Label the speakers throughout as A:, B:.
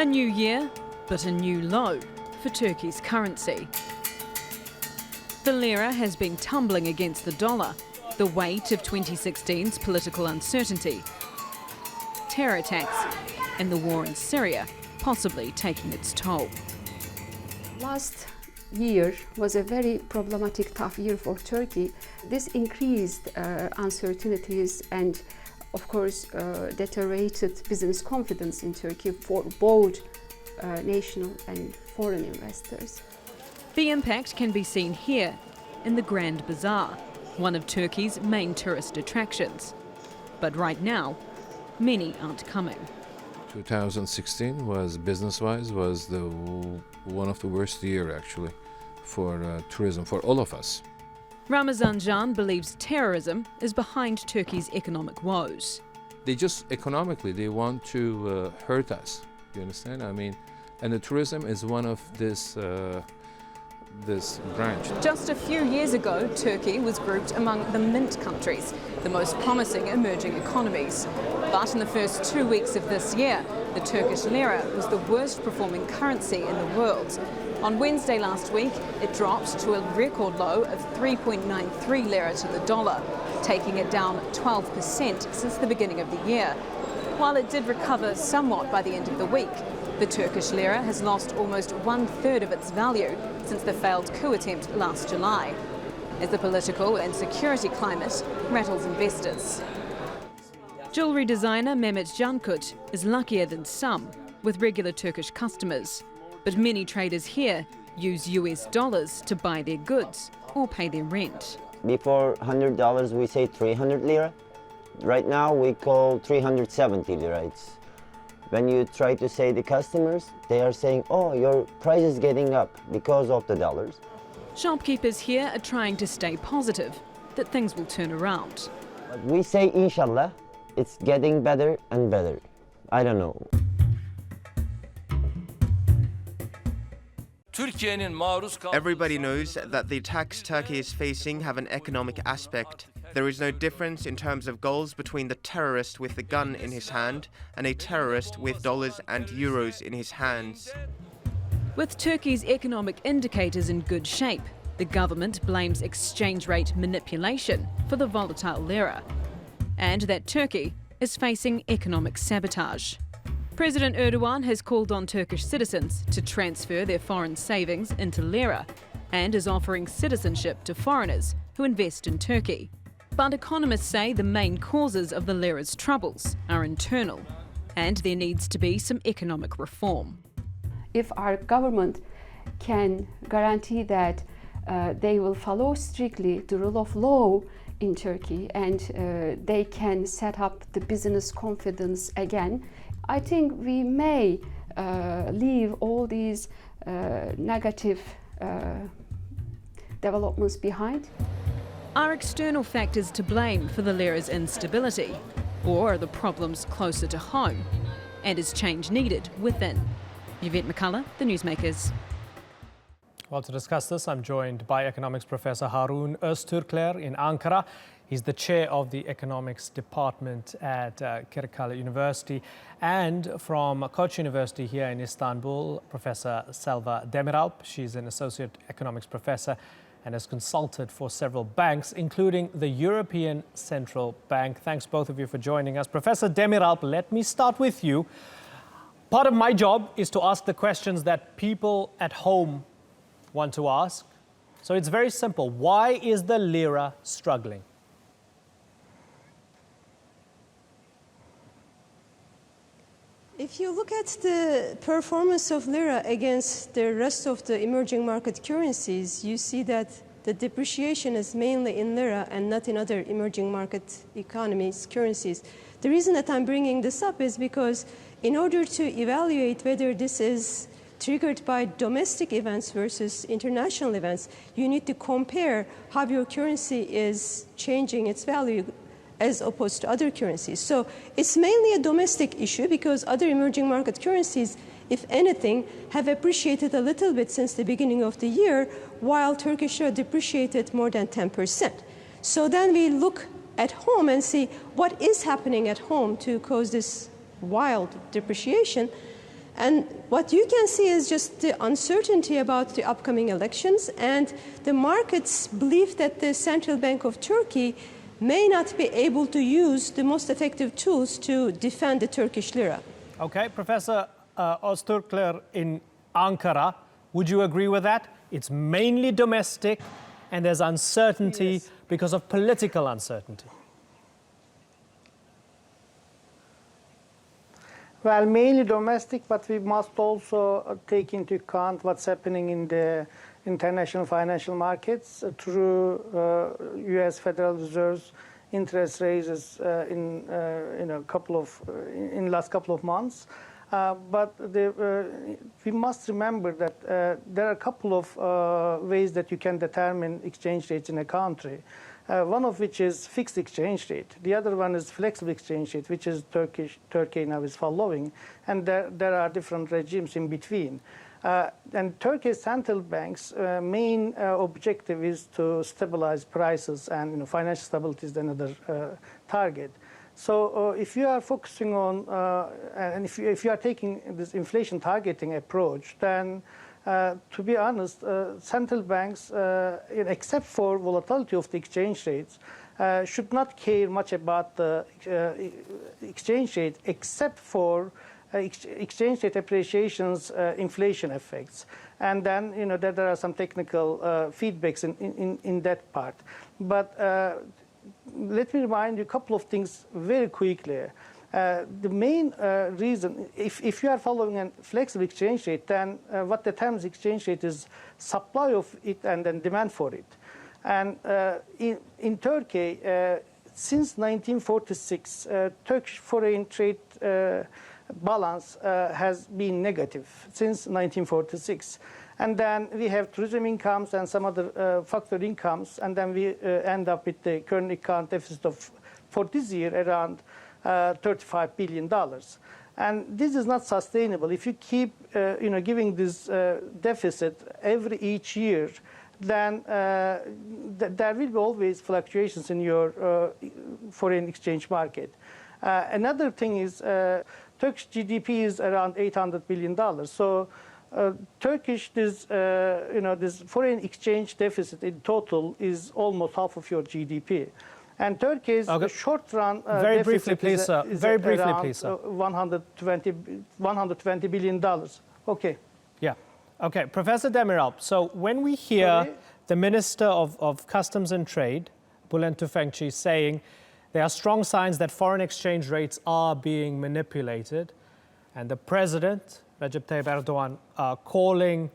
A: A new year, but a new low for Turkey's currency. The lira has been tumbling against the dollar, the weight of 2016's political uncertainty, terror attacks and the war in Syria possibly taking its toll.
B: Last year was a very problematic, tough year for Turkey. This increased uncertainties and, of course, deteriorated business confidence in Turkey for both national and foreign investors.
A: The impact can be seen here in the Grand Bazaar, one of Turkey's main tourist attractions. But right now, many aren't coming.
C: 2016 was, business-wise, was one of the worst year actually for tourism for all of us.
A: Ramazan Can believes terrorism is behind Turkey's economic woes.
C: They just economically, they want to hurt us. You understand? I mean, and the tourism is one of this branch.
A: Just a few years ago, Turkey was grouped among the mint countries, the most promising emerging economies. But in the first 2 weeks of this year, the Turkish lira was the worst performing currency in the world. On Wednesday last week, it dropped to a record low of 3.93 lira to the dollar, taking it down 12% since the beginning of the year. While it did recover somewhat by the end of the week, the Turkish lira has lost almost 1/3 of its value since the failed coup attempt last July, as the political and security climate rattles investors. Jewellery designer Mehmet Cankut is luckier than some with regular Turkish customers, but many traders here use US dollars to buy their goods or pay their rent.
D: Before $100 we say 300 lira. Right now we call 370 lira. When you try to say the customers, they are saying, oh, your price is getting up because of the dollars.
A: Shopkeepers here are trying to stay positive that things will turn around.
D: But we say, inshallah, it's getting better and better. I don't know.
E: Everybody knows that the attacks Turkey is facing have an economic aspect. There is no difference in terms of goals between the terrorist with the gun in his hand and a terrorist with dollars and euros in his hands.
A: With Turkey's economic indicators in good shape, the government blames exchange rate manipulation for the volatile lira, and that Turkey is facing economic sabotage. President Erdogan has called on Turkish citizens to transfer their foreign savings into lira and is offering citizenship to foreigners who invest in Turkey. But economists say the main causes of the lira's troubles are internal, and there needs to be some economic reform.
B: If our government can guarantee that they will follow strictly the rule of law in Turkey and they can set up the business confidence again, I think we may leave all these negative developments behind.
A: Are external factors to blame for the lira's instability, or are the problems closer to home? And is change needed within? Yvette McCullough, the Newsmakers.
F: Well, to discuss this, I'm joined by economics professor Harun Öztürkler in Ankara. He's the chair of the economics department at Kırıkkale University, and from Koç University here in Istanbul, Professor Selva Demiralp. She's an associate economics professor and has consulted for several banks, including the European Central Bank. Thanks both of you for joining us. Professor Demiralp, let me start with you. Part of my job is to ask the questions that people at home want to ask. So it's very simple. Why is the lira struggling?
G: If you look at the performance of lira against the rest of the emerging market currencies, you see that the depreciation is mainly in lira and not in other emerging market economies, currencies. The reason that I'm bringing this up is because in order to evaluate whether this is triggered by domestic events versus international events, you need to compare how your currency is changing its value as opposed to other currencies. So it's mainly a domestic issue because other emerging market currencies, if anything, have appreciated a little bit since the beginning of the year, while Turkish lira depreciated more than 10%. So then we look at home and see what is happening at home to cause this wild depreciation. And what you can see is just the uncertainty about the upcoming elections and the market's belief that the Central Bank of Turkey may not be able to use the most effective tools to defend the Turkish lira.
F: Okay, Professor Öztürkler in Ankara, would you agree with that? It's mainly domestic and there's uncertainty because of political uncertainty.
H: Well, mainly domestic, but we must also take into account what's happening in the international financial markets through U.S. Federal Reserve's interest raises in last couple of months. But we must remember that there are a couple of ways that you can determine exchange rates in a country. One of which is fixed exchange rate. The other one is flexible exchange rate, which is Turkey now is following. And there are different regimes in between. And Turkey's central bank's main objective is to stabilize prices, and financial stability is another target. So if you are focusing on, and if you are taking this inflation targeting approach, then to be honest, central banks, except for volatility of the exchange rates, should not care much about the exchange rate, except for exchange rate appreciation's inflation effects. And then, there are some technical feedbacks in that part. But let me remind you a couple of things very quickly. The main reason, if you are following a flexible exchange rate, then what determines exchange rate is supply of it and then demand for it. And in Turkey, since 1946, Turkish foreign trade balance has been negative since 1946. And then we have tourism incomes and some other factor incomes, and then we end up with the current account deficit of, for this year, around $35 billion. And this is not sustainable. If you keep giving this deficit each year, then there will be always fluctuations in your foreign exchange market. Another thing is Turkish GDP is around $800 billion. So this foreign exchange deficit in total is almost half of your GDP. And Turkey's short-run
F: very briefly, please, sir. Very briefly, please, sir.
H: $120 billion. Okay.
F: Yeah. Okay, Professor Demirel. So when we hear the Minister of Customs and Trade, Bülent Tüfekçi, saying there are strong signs that foreign exchange rates are being manipulated, and the President, Recep Tayyip Erdogan, calling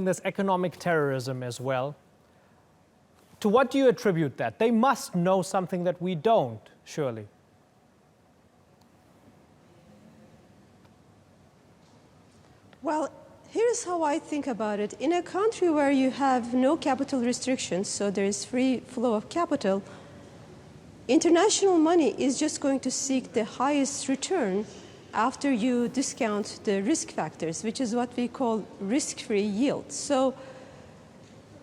F: this economic terrorism as well. To what do you attribute that? They must know something that we don't, surely.
G: Well, here's how I think about it. In a country where you have no capital restrictions, so there is free flow of capital, international money is just going to seek the highest return after you discount the risk factors, which is what we call risk-free yield. So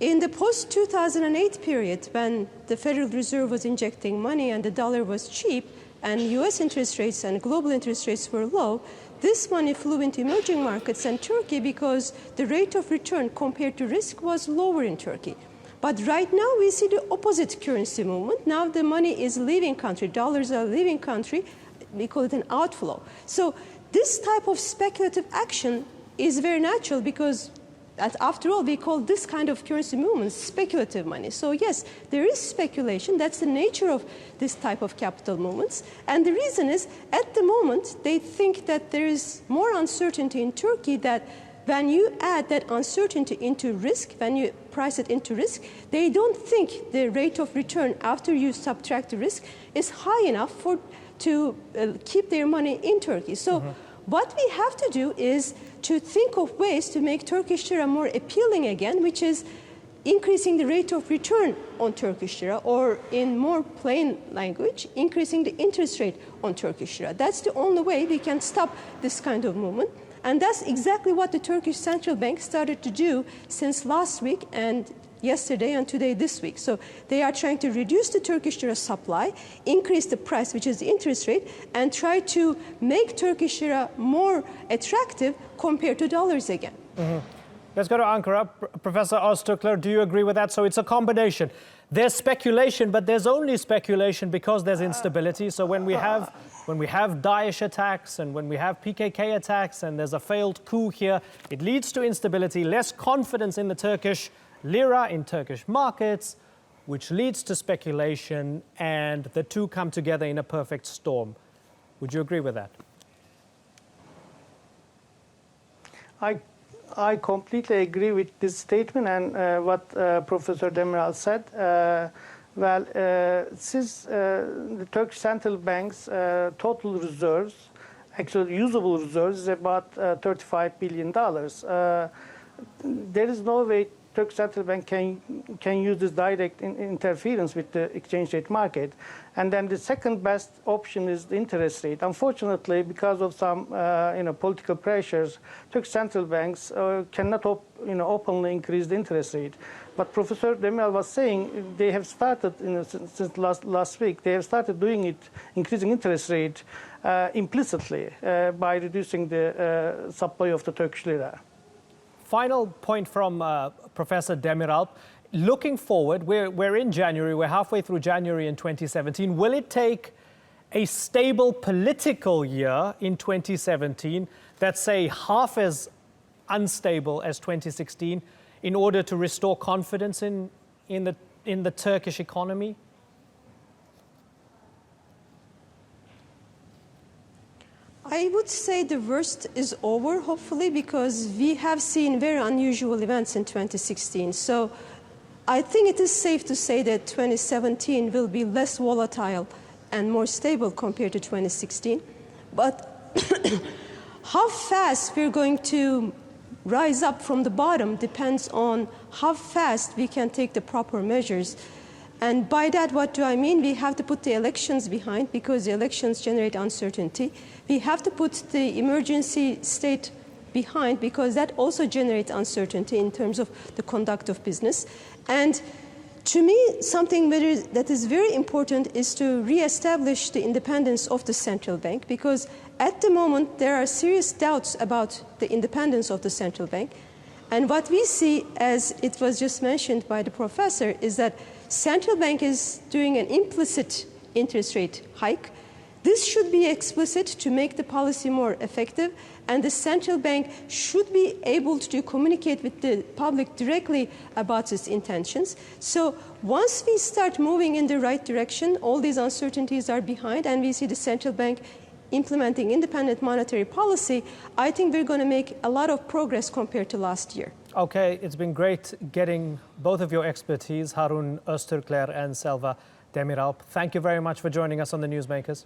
G: in the post-2008 period, when the Federal Reserve was injecting money and the dollar was cheap and US interest rates and global interest rates were low, this money flew into emerging markets and Turkey because the rate of return compared to risk was lower in Turkey. But right now we see the opposite currency movement. Now the money is leaving country, dollars are leaving country. We call it an outflow. So this type of speculative action is very natural because after all, we call this kind of currency movements speculative money. So yes, there is speculation. That's the nature of this type of capital movements. And the reason is, at the moment, they think that there is more uncertainty in Turkey, that when you add that uncertainty into risk, when you price it into risk, they don't think the rate of return after you subtract the risk is high enough to keep their money in Turkey. So what we have to do is to think of ways to make Turkish lira more appealing again, which is increasing the rate of return on Turkish lira, or in more plain language, increasing the interest rate on Turkish lira. That's the only way we can stop this kind of movement. And that's exactly what the Turkish Central Bank started to do since last week. And yesterday and today this week. So they are trying to reduce the Turkish lira supply, increase the price, which is the interest rate, and try to make Turkish lira more attractive compared to dollars again.
F: Let's go to Ankara. Professor Öztürkler, do you agree with that? So it's a combination. There's speculation, but there's only speculation because there's instability. So when we have Daesh attacks and when we have PKK attacks and there's a failed coup here, it leads to instability, less confidence in the Turkish lira, in Turkish markets, which leads to speculation, and the two come together in a perfect storm. Would you agree with that?
H: I completely agree with this statement and what Professor Demiral said. Since the Turkish Central Bank's total reserves, actually usable reserves, is about $35 billion. There is no way Turkish Central Bank can use this direct interference with the exchange rate market. And then the second best option is the interest rate. Unfortunately, because of some political pressures, Turkish central banks cannot openly increase the interest rate. But Professor Demiral was saying they have started since last week. They have started doing it, increasing interest rate implicitly by reducing the supply of the Turkish lira.
F: Final point from Professor Demiral. Looking forward, we're in January, we're halfway through January in 2017. Will it take a stable political year in 2017 that's, say, half as unstable as 2016 in order to restore confidence in the Turkish economy?
G: I would say the worst is over, hopefully, because we have seen very unusual events in 2016. So I think it is safe to say that 2017 will be less volatile and more stable compared to 2016. But how fast we're going to rise up from the bottom depends on how fast we can take the proper measures. And by that, what do I mean? We have to put the elections behind because the elections generate uncertainty. We have to put the emergency state behind because that also generates uncertainty in terms of the conduct of business. And to me, something that is very important is to reestablish the independence of the central bank, because at the moment there are serious doubts about the independence of the central bank. And what we see, as it was just mentioned by the professor, is that central bank is doing an implicit interest rate hike. This should be explicit to make the policy more effective, and the central bank should be able to communicate with the public directly about its intentions. So once we start moving in the right direction, all these uncertainties are behind, and we see the central bank implementing independent monetary policy, I think we're going to make a lot of progress compared to last year.
F: Okay, it's been great getting both of your expertise, Harun Öztürkler and Selva Demiralp. Thank you very much for joining us on the Newsmakers.